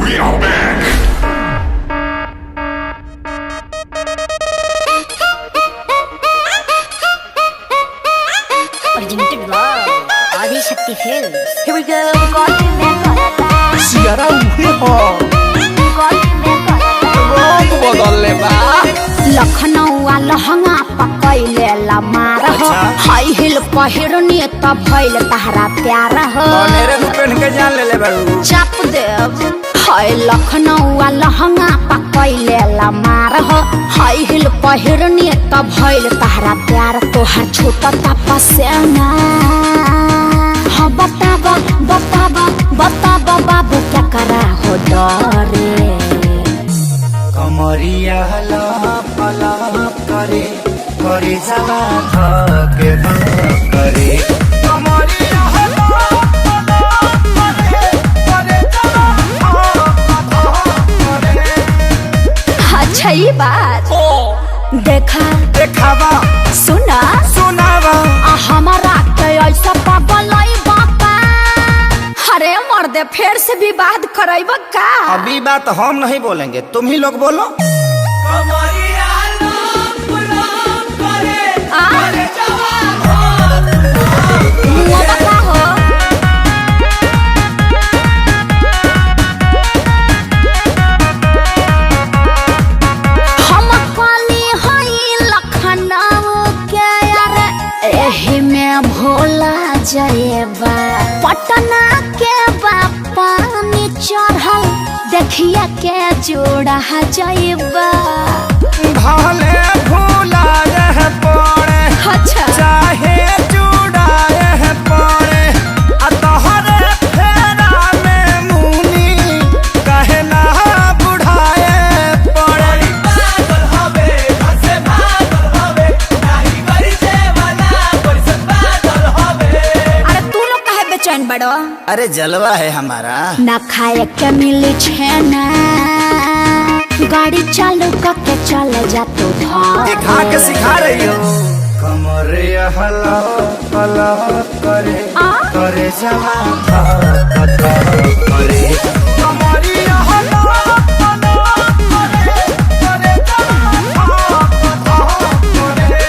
We are back. Presented by Adi Shakti Films. Here we go. Saiyaara उहे हो रंग बदलले बा लखनऊ लहंगा पकैले लमार हो हाई हिल पहिरनी त भइल तहरा प्यार हो मेरे नु पहन के जान ले बारू चाप देव हाय लखनऊ लहंगा पकैले लमार हो हाई हिल पहिरनी त भइल तहरा प्यार तोहर छोटा तपसेना हाँ बताबा बताबा बताबा बाबू क्या करा हो डरे कमरिया लप लप करे करे जवा धके करे कमरिया लप लप करे करे जवा धके अच्छा ये बात देखा देखावा सुना सुनावा हमारा के ऐसा पागल बापा अरे मर्दे फिर से विवाद कराइब का अभी बात हम नहीं बोलेंगे तुम ही लोग बोलो हम काली हई लखनऊ के अरे एही में भोला जयबा पटना के बापा नी चढ़ल देखिए के जोड़ा जयबा भले भूला रह पड़े अच्छा चाहे जुड़ाए पड़े तोहरे फेरा में मुनी कहे ना बुढ़ाए पड़े पागल हवे से पागल हवे नहीं करी से वाला परिसन पागल हवे अरे तू लोग काहे बेचैन बड़ो अरे जलवा है हमारा ना खाए के मिली छेना गाड़ी चालू करके चले जा तू दिखा के सिखा रही हो कमरे हला हला करे करे जवा करे कमरे हला हला करे करे जवा करे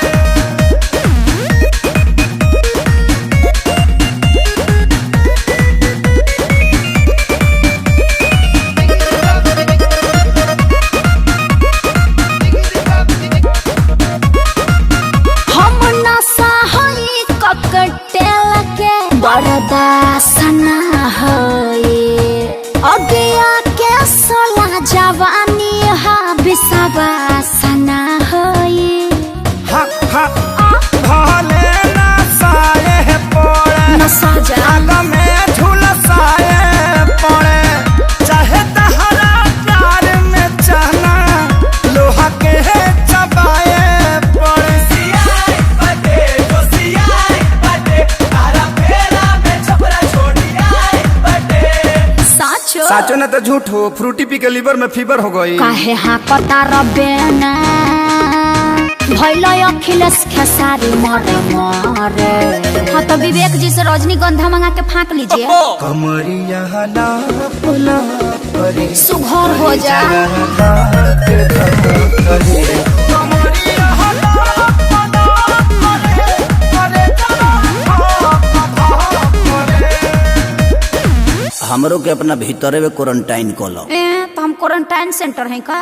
बरदासना अगिया के सोला जवानी हा विषवासना भले ना साए पड़े न सजा आग में झुलसाए पड़े चाहे तहरा प्यार में चना लोहा के चबाए पड़े सियाई बटे तो सियाई बटे तारा फेरा में छपरा छोड़ी आई बटे साचो न तो झूठ हो फ्रूटी पी के लीवर में फीवर हो गई काहे हाँ पता रबेना भैलो अखिलेश खेसारी मरे मरे हाँ तो विवेक जी से रजनीगंधा मंगा के फाँक लीजिए कमरिया लप लप करे सुघर हो जा हमरो के अपना भीतरे में क्वारंटाइन कलो तो हम क्वारंटाइन सेंटर है का।